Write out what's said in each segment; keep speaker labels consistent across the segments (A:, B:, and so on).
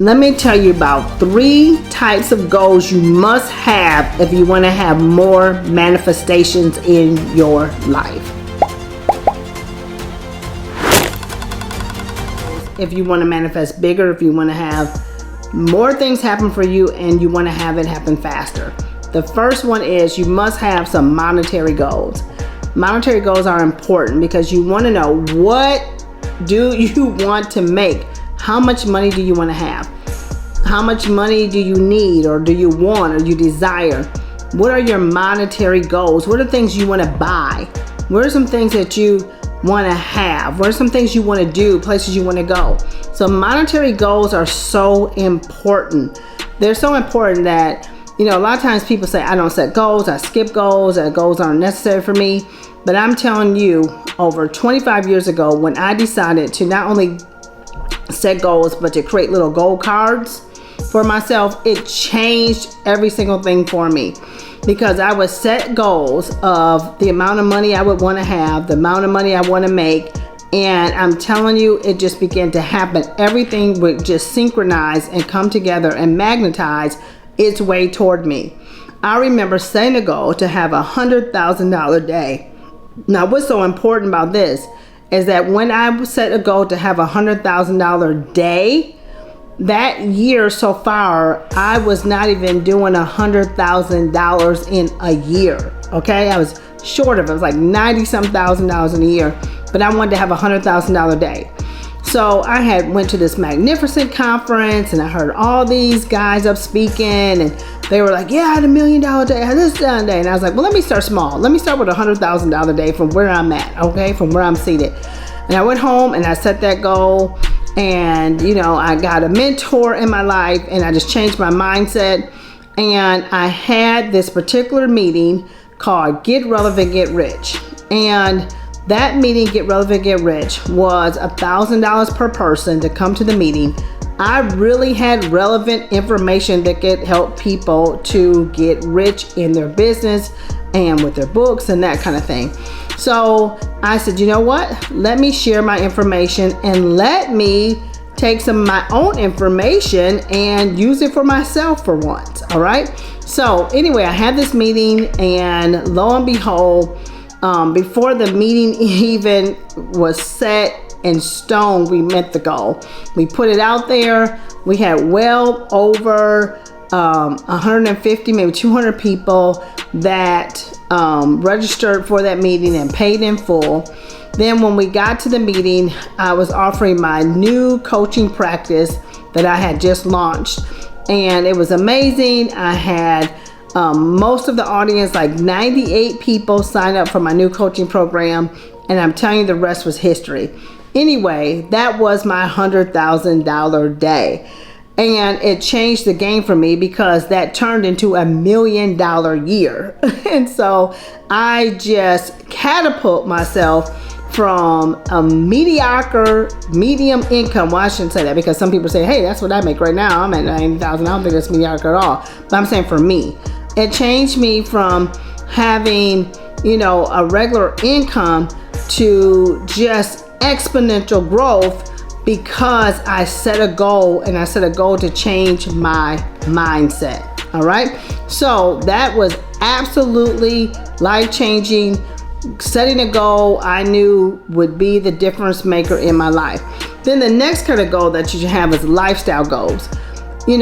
A: let me tell you about 3 types of goals you must have if you want to have more manifestations in your life. If you want to manifest bigger, if you want to have more things happen for you and you want to have it happen faster. The first one is you must have some monetary goals. Monetary goals are important because you want to know, what do you want to make? How much money do you want to have? How much money do you need, or do you want, or you desire? What are your monetary goals? What are things you want to buy? What are some things that you want to have? What are some things you want to do, places you want to go? So monetary goals are so important. They're so important that, a lot of times people say, I don't set goals, I skip goals, that goals aren't necessary for me. But I'm telling you, over 25 years ago, when I decided to not only set goals, but to create little goal cards for myself, it changed every single thing for me. Because I would set goals of the amount of money I would want to have, the amount of money I want to make, and I'm telling you, it just began to happen. Everything would just synchronize and come together and magnetize its way toward me. I remember setting a goal to have $100,000 day. Now, what's so important about this is that when I set a goal to have $100,000 day, that year so far, I was not even doing $100,000 in a year. Okay, I was short of it. It was like $90-some thousand in a year, but I wanted to have $100,000 day. So I went to this magnificent conference, and I heard all these guys up speaking, and they were like, yeah, I had $1 million day, I had this day. And I was like, well, let me start small. Let me start with $100,000 day from where I'm at, okay, from where I'm seated. And I went home and I set that goal, and I got a mentor in my life, and I just changed my mindset. And I had this particular meeting called Get Relevant, Get Rich. And that meeting, Get Relevant, Get Rich, was $1,000 per person to come to the meeting. I really had relevant information that could help people to get rich in their business and with their books and that kind of thing. So I said, you know what? Let me share my information, and let me take some of my own information and use it for myself for once. All right. So anyway, I had this meeting, and lo and behold, before the meeting even was set in stone, we met the goal. We put it out there. We had well over 150, maybe 200 people that registered for that meeting and paid in full. Then when we got to the meeting, I was offering my new coaching practice that I had just launched, and it was amazing. I had most of the audience, like 98 people, sign up for my new coaching program, and I'm telling you, the rest was history. Anyway, that was my $100,000 day, and it changed the game for me because that turned into $1 million year. And so I just catapult myself from a medium income. Well, I shouldn't say that, because some people say, hey, that's what I make right now. I'm at $90,000. I don't think that's mediocre at all. But I'm saying for me, it changed me from having, a regular income to just exponential growth, because I set a goal, and I set a goal to change my mindset. All right. So that was absolutely life-changing. Setting a goal I knew would be the difference maker in my life. Then the next kind of goal that you should have is lifestyle goals. You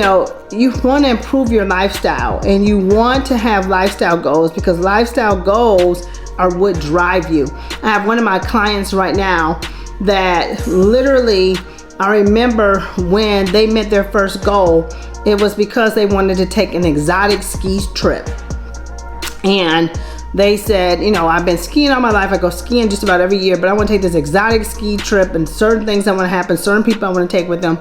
A: want to improve your lifestyle, and you want to have lifestyle goals, because lifestyle goals are what drive you. I have one of my clients right now that literally, I remember when they met their first goal, it was because they wanted to take an exotic ski trip. And they said, I've been skiing all my life. I go skiing just about every year, but I want to take this exotic ski trip, and certain things I want to happen, certain people I want to take with them.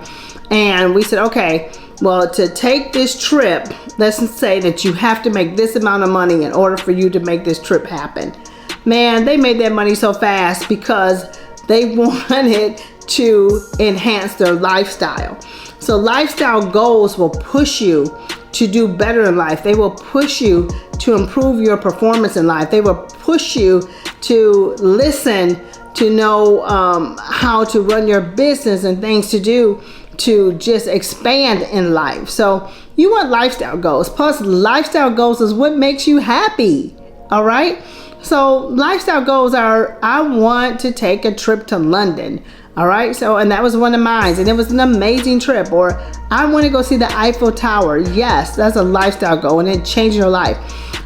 A: And we said, okay, well, to take this trip, let's say that you have to make this amount of money in order for you to make this trip happen. Man, they made that money so fast because they wanted to enhance their lifestyle. So lifestyle goals will push you to do better in life. They will push you to improve your performance in life. They will push you to listen, to know how to run your business and things to do to just expand in life. So you want lifestyle goals. Plus, lifestyle goals is what makes you happy. All right. So lifestyle goals are, I want to take a trip to London. All right. So, and that was one of mine, and it was an amazing trip. Or I want to go see the Eiffel Tower. Yes, that's a lifestyle goal, and it changed your life.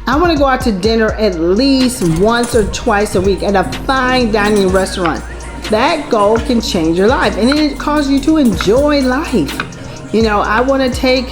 A: I want to go out to dinner at least once or twice a week at a fine dining restaurant. That goal can change your life, and it causes you to enjoy life. You know, I want to take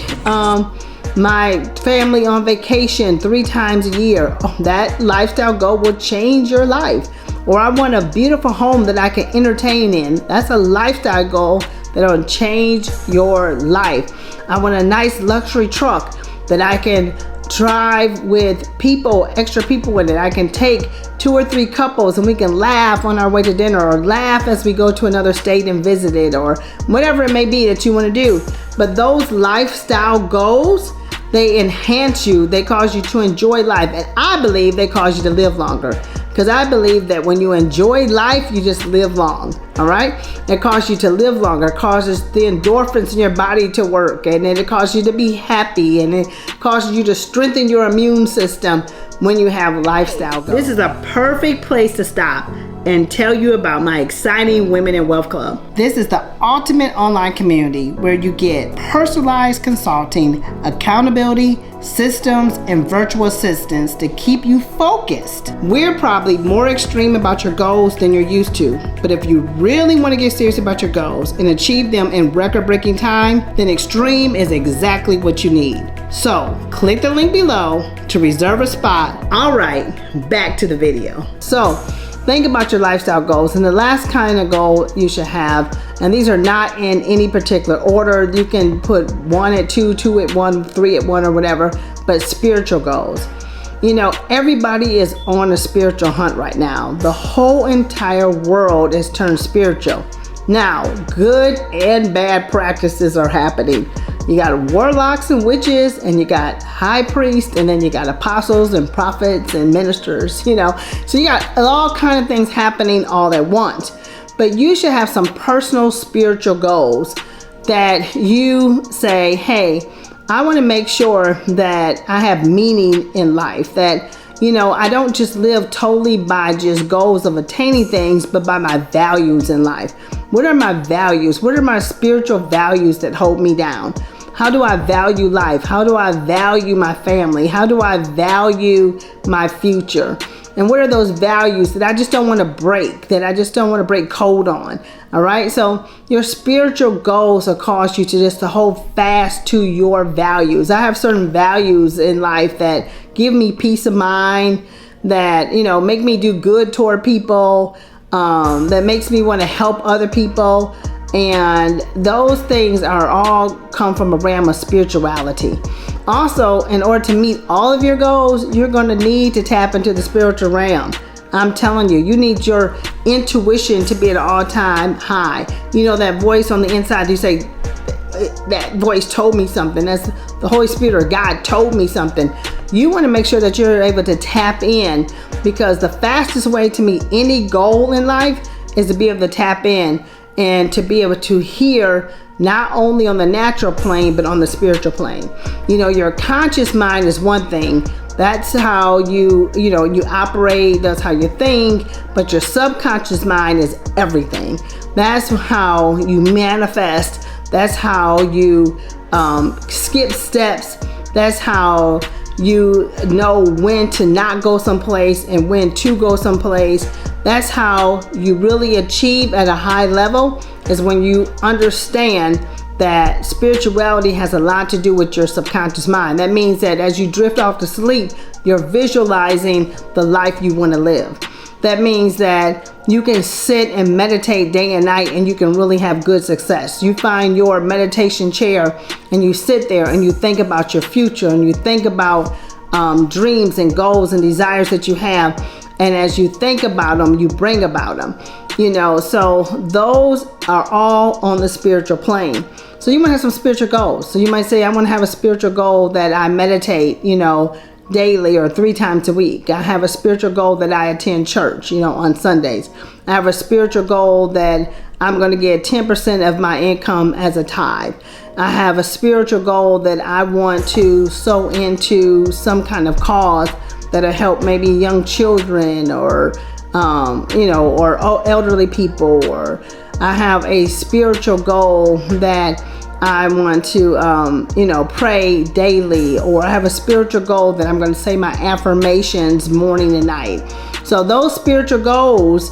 A: my family on vacation 3 times a year. Oh, that lifestyle goal will change your life. Or I want a beautiful home that I can entertain in. That's a lifestyle goal that'll change your life. I want a nice luxury truck that I can drive with people, extra people in it. I can take 2 or 3 couples and we can laugh on our way to dinner, or laugh as we go to another state and visit it, or whatever it may be that you want to do. But those lifestyle goals, they enhance you. They cause you to enjoy life. And I believe they cause you to live longer. Because I believe that when you enjoy life, you just live long. All right? It causes you to live longer. It causes the endorphins in your body to work. And then it causes you to be happy. And it causes you to strengthen your immune system when you have lifestyle goals. This is a perfect place to stop and tell you about my exciting Women in Wealth Club. This is the ultimate online community where you get personalized consulting, accountability, systems, and virtual assistants to keep you focused. We're probably more extreme about your goals than you're used to, but if you really want to get serious about your goals and achieve them in record-breaking time, then extreme is exactly what you need. So click the link below to reserve a spot. All right, back to the video. So think about your lifestyle goals, and the last kind of goal you should have, and these are not in any particular order. You can put 1 at 2, 2 at 1, 3 at 1, or whatever, but spiritual goals. You know, everybody is on a spiritual hunt right now. The whole entire world is turned spiritual. Now, good and bad practices are happening. You got warlocks and witches, and you got high priests, and then you got apostles and prophets and ministers, you know. So you got all kinds of things happening all at once. But you should have some personal spiritual goals that you say, hey, I want to make sure that I have meaning in life, that, you know, I don't just live totally by just goals of attaining things, but by my values in life. What are my values? What are my spiritual values that hold me down? How do I value life? How do I value my family? How do I value my future? And what are those values that I just don't want to break, that I just don't want to break code on? All right. So your spiritual goals will cause you to just to hold fast to your values. I have certain values in life that give me peace of mind, that, you know, make me do good toward people, that makes me want to help other people. And those things are all come from a realm of spirituality. Also, in order to meet all of your goals, you're going to need to tap into the spiritual realm. I'm telling you, you need your intuition to be at an all-time high. You know, that voice on the inside, you say, that voice told me something. That's the Holy Spirit or God told me something. You want to make sure that you're able to tap in, because the fastest way to meet any goal in life is to be able to tap in and to be able to hear, not only on the natural plane, but on the spiritual plane. You know, your conscious mind is one thing. That's how you operate, that's how you think, but your subconscious mind is everything. That's how you manifest. That's how you skip steps. That's how you know when to not go someplace and when to go someplace. That's how you really achieve at a high level, is when you understand that spirituality has a lot to do with your subconscious mind. That means that as you drift off to sleep, you're visualizing the life you want to live. That means that you can sit and meditate day and night, and you can really have good success. You find your meditation chair and you sit there and you think about your future, and you think about dreams and goals and desires that you have. And as you think about them, you bring about them. You know, so those are all on the spiritual plane. So you might have some spiritual goals. So you might say, I want to have a spiritual goal that I meditate, you know, daily or 3 times a week. I have a spiritual goal that I attend church, you know, on Sundays. I have a spiritual goal that I'm going to get 10% of my income as a tithe. I have a spiritual goal that I want to sow into some kind of cause that'll help maybe young children or, or elderly people. Or I have a spiritual goal that I want to, pray daily, or I have a spiritual goal that I'm going to say my affirmations morning and night. So those spiritual goals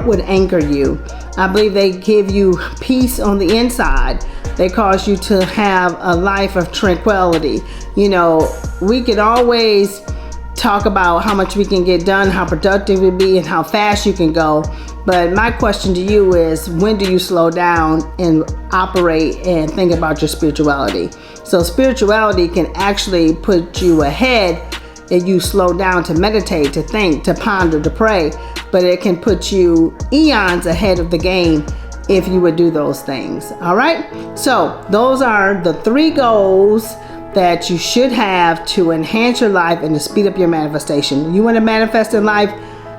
A: would anchor you. I believe they give you peace on the inside. They cause you to have a life of tranquility. We could always talk about how much we can get done, how productive we be, and how fast you can go. But my question to you is, when do you slow down and operate and think about your spirituality? So spirituality can actually put you ahead if you slow down to meditate, to think, to ponder, to pray. But it can put you eons ahead of the game if you would do those things. All right? So those are the 3 goals that you should have to enhance your life and to speed up your manifestation. You want to manifest in life?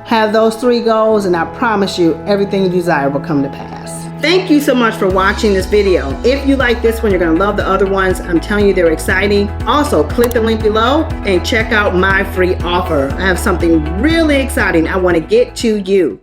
A: Have those 3 goals, and I promise you everything you desire will come to pass. Thank you so much for watching this video. If you like this one, you're going to love the other ones. I'm telling you, they're exciting. Also, click the link below and check out my free offer. I have something really exciting I want to get to you.